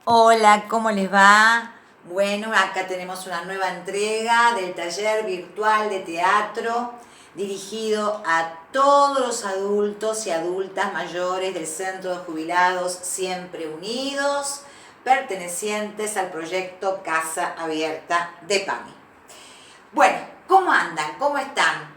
Hola, ¿cómo les va? Bueno, acá tenemos una nueva entrega del taller virtual de teatro dirigido a todos los adultos y adultas mayores del Centro de Jubilados Siempre Unidos, pertenecientes al proyecto Casa Abierta de PAMI. Bueno, ¿cómo andan? ¿Cómo están?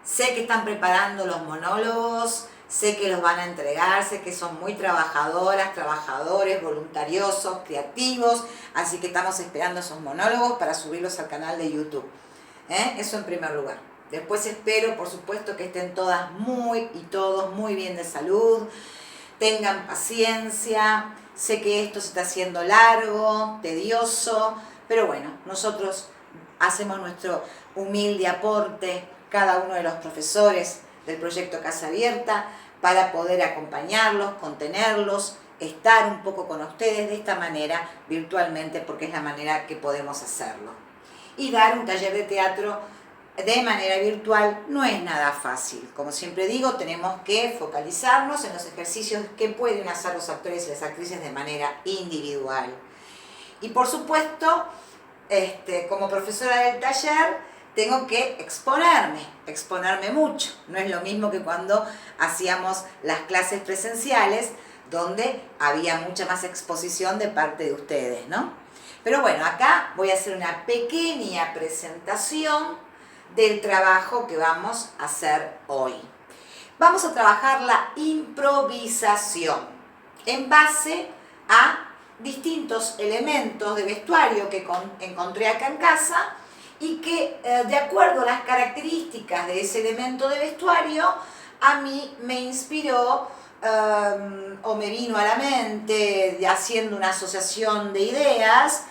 Sé que están preparando los monólogos, sé que los van a entregar, sé que son muy trabajadoras, trabajadores, voluntariosos, creativos, así que estamos esperando esos monólogos para subirlos al canal de YouTube. Eso en primer lugar. Después espero, por supuesto, que estén todas y todos muy bien de salud, tengan paciencia, sé que esto se está haciendo largo, tedioso, pero bueno, nosotros hacemos nuestro humilde aporte, cada uno de los profesores del proyecto Casa Abierta, para poder acompañarlos, contenerlos, estar un poco con ustedes de esta manera, virtualmente, porque es la manera que podemos hacerlo. Y dar un taller de teatro de manera virtual no es nada fácil. Como siempre digo, tenemos que focalizarnos en los ejercicios que pueden hacer los actores y las actrices de manera individual. Y por supuesto, como profesora del taller, tengo que exponerme mucho. No es lo mismo que cuando hacíamos las clases presenciales, donde había mucha más exposición de parte de ustedes, ¿no? Pero bueno, acá voy a hacer una pequeña presentación del trabajo que vamos a hacer hoy. Vamos a trabajar la improvisación en base a distintos elementos de vestuario que encontré acá en casa y que de acuerdo a las características de ese elemento de vestuario a mí me inspiró o me vino a la mente, haciendo una asociación de ideas,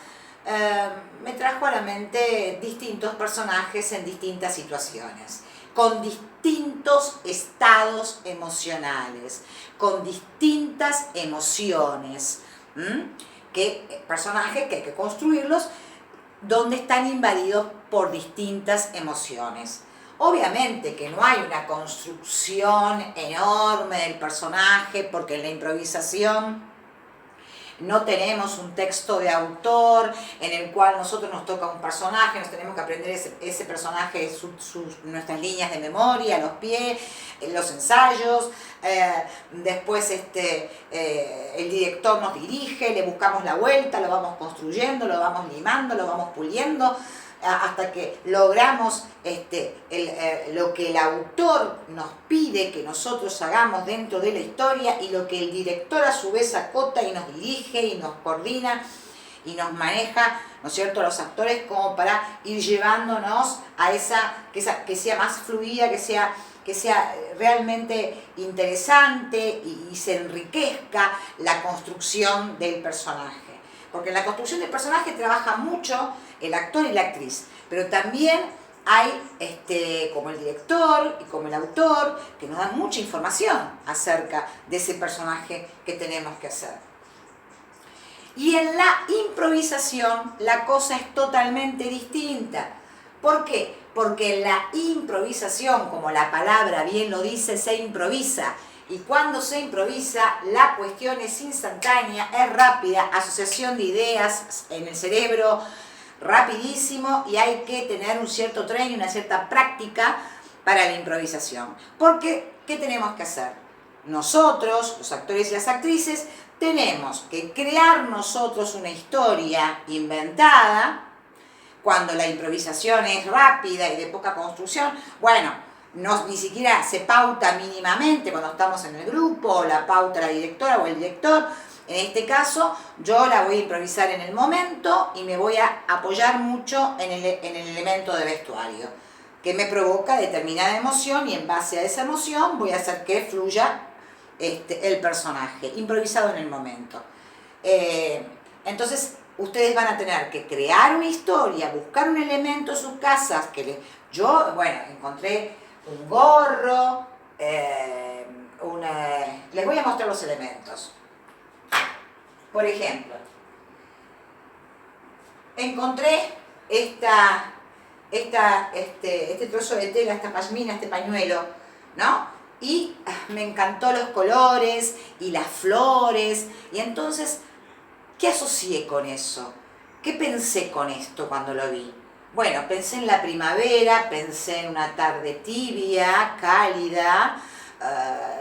me trajo a la mente distintos personajes en distintas situaciones, con distintos estados emocionales, con distintas emociones, personajes que hay que construirlos, donde están invadidos por distintas emociones. Obviamente que no hay una construcción enorme del personaje, porque en la improvisación no tenemos un texto de autor en el cual nosotros nos toca un personaje, nos tenemos que aprender ese personaje, nuestras líneas de memoria, los pies, los ensayos, después el director nos dirige, le buscamos la vuelta, lo vamos construyendo, lo vamos limando, lo vamos puliendo, hasta que logramos lo que el autor nos pide que nosotros hagamos dentro de la historia y lo que el director a su vez acota y nos dirige y nos coordina y nos maneja, ¿no es cierto?, a los actores como para ir llevándonos a que sea más fluida, que sea realmente interesante y se enriquezca la construcción del personaje. Porque en la construcción del personaje trabaja mucho el actor y la actriz, pero también hay, como el director y como el autor, que nos dan mucha información acerca de ese personaje que tenemos que hacer. Y en la improvisación la cosa es totalmente distinta. ¿Por qué? Porque en la improvisación, como la palabra bien lo dice, se improvisa. Y cuando se improvisa, la cuestión es instantánea, es rápida, asociación de ideas en el cerebro, rapidísimo, y hay que tener un cierto training, una cierta práctica para la improvisación. Porque, ¿qué tenemos que hacer? Nosotros, los actores y las actrices, tenemos que crear nosotros una historia inventada. Cuando la improvisación es rápida y de poca construcción, bueno, ni siquiera se pauta mínimamente cuando estamos en el grupo, o la pauta la directora o el director. En este caso, yo la voy a improvisar en el momento y me voy a apoyar mucho en el elemento de vestuario, que me provoca determinada emoción, y en base a esa emoción voy a hacer que fluya el personaje, improvisado en el momento. Entonces, ustedes van a tener que crear una historia, buscar un elemento en sus casas. Yo encontré un gorro, les voy a mostrar los elementos. Por ejemplo, encontré este trozo de tela, esta pashmina, este pañuelo, ¿no? Y me encantó los colores y las flores, y entonces ¿Qué asocié con eso? ¿Qué pensé con esto cuando lo vi? Bueno, pensé en la primavera, pensé en una tarde tibia, cálida,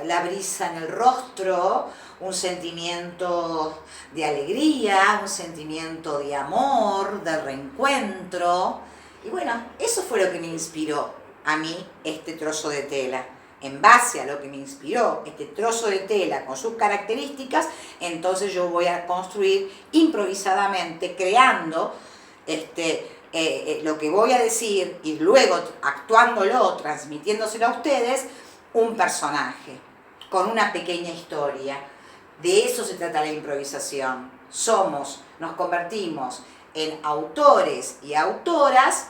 la brisa en el rostro, un sentimiento de alegría, un sentimiento de amor, de reencuentro. Y bueno, eso fue lo que me inspiró a mí este trozo de tela. En base a lo que me inspiró este trozo de tela con sus características, entonces yo voy a construir improvisadamente, creando lo que voy a decir y luego actuándolo, transmitiéndoselo a ustedes, un personaje con una pequeña historia. De eso se trata la improvisación. Nos convertimos en autores y autoras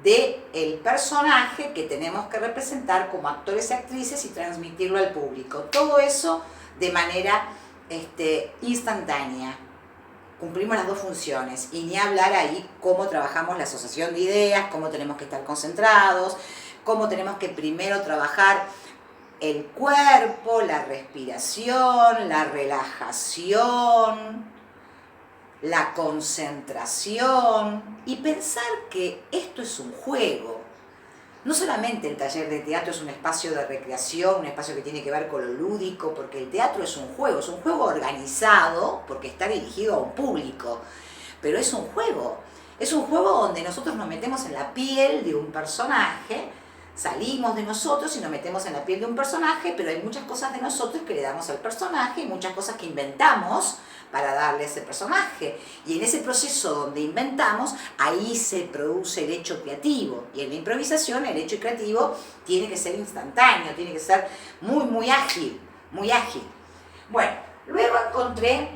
del personaje que tenemos que representar como actores y actrices y transmitirlo al público. Todo eso de manera instantánea. Cumplimos las dos funciones, y ni hablar ahí cómo trabajamos la asociación de ideas, cómo tenemos que estar concentrados, cómo tenemos que primero trabajar el cuerpo, la respiración, la relajación, la concentración, y pensar que esto es un juego. No solamente el taller de teatro es un espacio de recreación, un espacio que tiene que ver con lo lúdico, porque el teatro es un juego organizado, porque está dirigido a un público, pero es un juego donde nosotros nos metemos en la piel de un personaje, salimos de nosotros y nos metemos en la piel de un personaje, pero hay muchas cosas de nosotros que le damos al personaje y muchas cosas que inventamos para darle a ese personaje. Y en ese proceso donde inventamos, ahí se produce el hecho creativo. Y en la improvisación el hecho creativo tiene que ser instantáneo, tiene que ser muy ágil, muy ágil. Bueno, luego encontré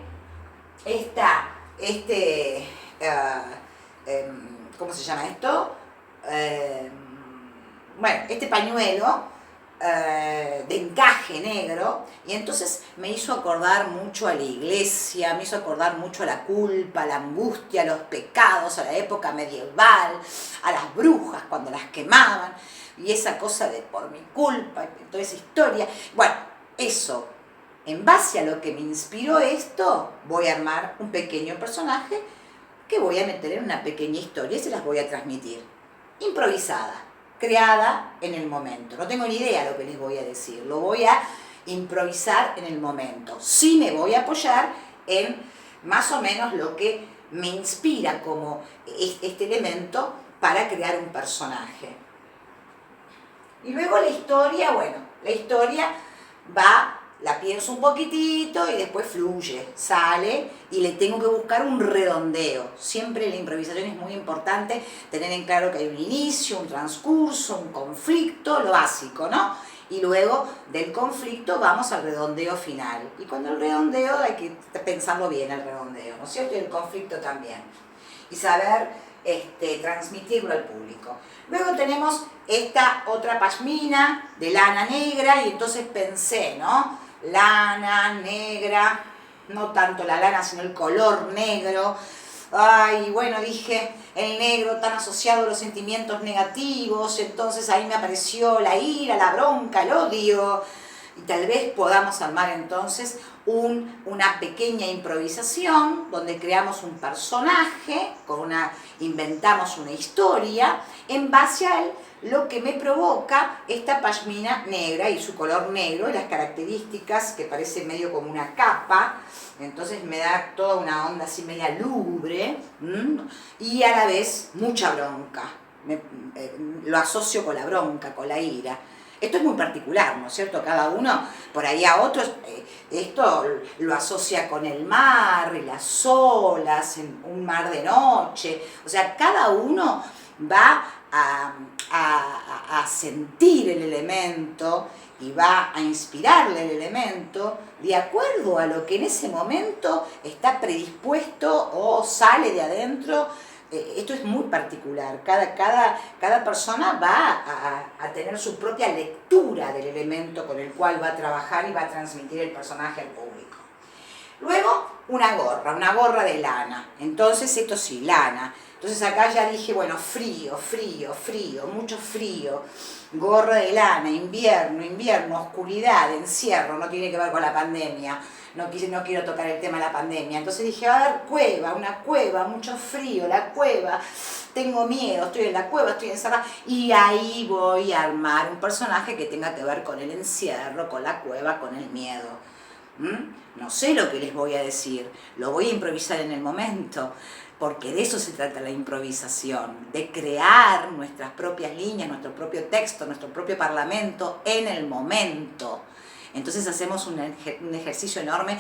¿cómo se llama esto? Este pañuelo de encaje negro, y entonces me hizo acordar mucho a la iglesia, me hizo acordar mucho a la culpa, a la angustia, a los pecados, a la época medieval, a las brujas cuando las quemaban, y esa cosa de por mi culpa, toda esa historia. Bueno, eso, en base a lo que me inspiró esto, voy a armar un pequeño personaje que voy a meter en una pequeña historia y se las voy a transmitir, improvisada, creada en el momento. No tengo ni idea lo que les voy a decir, lo voy a improvisar en el momento. Sí me voy a apoyar en más o menos lo que me inspira como este elemento para crear un personaje. Y luego la historia, la historia la pienso un poquitito y después fluye, sale, y le tengo que buscar un redondeo. Siempre en la improvisación es muy importante tener en claro que hay un inicio, un transcurso, un conflicto, lo básico, ¿no? Y luego del conflicto vamos al redondeo final. Y cuando el redondeo hay que pensarlo bien, el redondeo, ¿no es cierto? Y el conflicto también. Y saber transmitirlo al público. Luego tenemos esta otra pashmina de lana negra, y entonces pensé, ¿no? Lana negra, no tanto la lana sino el color negro. Ay, bueno, dije, el negro tan asociado a los sentimientos negativos, entonces ahí me apareció la ira, la bronca, el odio, y tal vez podamos armar entonces una pequeña improvisación donde creamos un personaje, inventamos una historia en base a lo que me provoca esta pashmina negra y su color negro y las características que parece medio como una capa. Entonces me da toda una onda así media lúgubre, y a la vez mucha bronca. Lo asocio con la bronca, con la ira. Esto es muy particular, ¿no es cierto? Cada uno, por ahí a otros, esto lo asocia con el mar y las olas, en un mar de noche. O sea, cada uno va a sentir el elemento y va a inspirarle el elemento de acuerdo a lo que en ese momento está predispuesto o sale de adentro. Esto es muy particular, cada persona va a tener su propia lectura del elemento con el cual va a trabajar y va a transmitir el personaje al público. Luego, una gorra de lana. Entonces, esto sí, lana. Entonces acá ya dije, bueno, frío, mucho frío. Gorra de lana, invierno, oscuridad, encierro, no tiene que ver con la pandemia. no quiero tocar el tema de la pandemia. Entonces dije, a ver, cueva, una cueva, mucho frío, la cueva, tengo miedo, estoy en la cueva, estoy encerrada. Y ahí voy a armar un personaje que tenga que ver con el encierro, con la cueva, con el miedo. No sé lo que les voy a decir, lo voy a improvisar en el momento, porque de eso se trata la improvisación, de crear nuestras propias líneas, nuestro propio texto, nuestro propio parlamento en el momento. Entonces hacemos un ejercicio enorme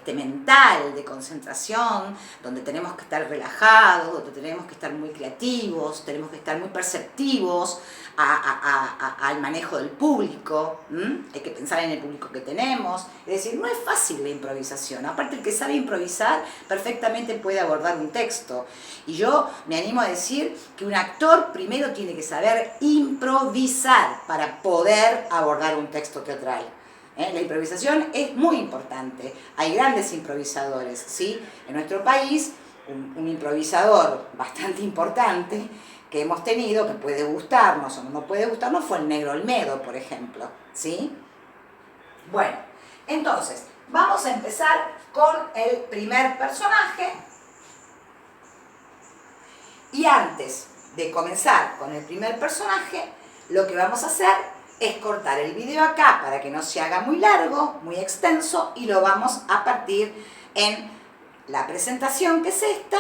mental, de concentración, donde tenemos que estar relajados, donde tenemos que estar muy creativos, tenemos que estar muy perceptivos al manejo del público. Hay que pensar en el público que tenemos. Es decir, no es fácil la improvisación. Aparte, el que sabe improvisar perfectamente puede abordar un texto. Y yo me animo a decir que un actor primero tiene que saber improvisar para poder abordar un texto teatral. La improvisación es muy importante. Hay grandes improvisadores, ¿sí? En nuestro país, un improvisador bastante importante que hemos tenido, que puede gustarnos o no puede gustarnos, fue el Negro Olmedo, por ejemplo, ¿sí? Bueno, entonces, vamos a empezar con el primer personaje. Y antes de comenzar con el primer personaje, lo que vamos a hacer es cortar el video acá para que no se haga muy largo, muy extenso, y lo vamos a partir en la presentación, que es esta,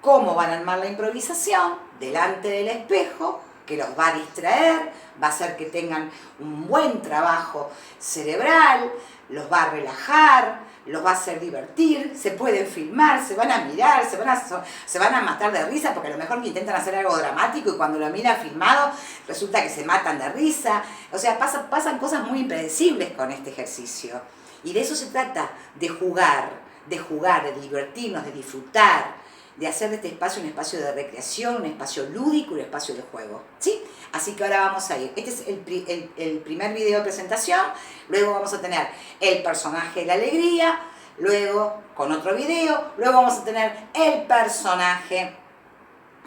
cómo van a armar la improvisación delante del espejo, que los va a distraer, va a hacer que tengan un buen trabajo cerebral, los va a relajar, los va a hacer divertir, se pueden filmar, se van a mirar, se van a matar de risa, porque a lo mejor que intentan hacer algo dramático y cuando lo miran filmado resulta que se matan de risa. O sea, pasan cosas muy impredecibles con este ejercicio. Y de eso se trata, de jugar, de divertirnos, de disfrutar, de hacer de este espacio un espacio de recreación, un espacio lúdico, un espacio de juego, ¿sí? Así que ahora vamos a ir. Este es el primer video de presentación, luego vamos a tener el personaje de la alegría, luego con otro video, luego vamos a tener el personaje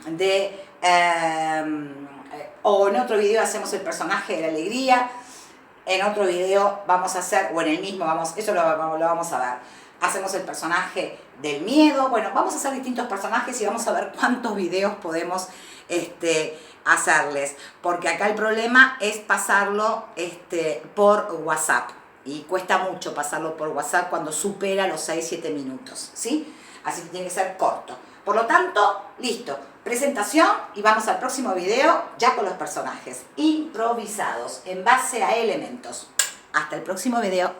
de... o en otro video hacemos el personaje de la alegría, en otro video vamos a hacer, o en el mismo, eso lo vamos a ver. Hacemos el personaje del miedo. Bueno, vamos a hacer distintos personajes y vamos a ver cuántos videos podemos hacerles. Porque acá el problema es pasarlo por WhatsApp. Y cuesta mucho pasarlo por WhatsApp cuando supera los 6-7 minutos, ¿sí? Así que tiene que ser corto. Por lo tanto, listo. Presentación y vamos al próximo video ya con los personajes improvisados en base a elementos. Hasta el próximo video.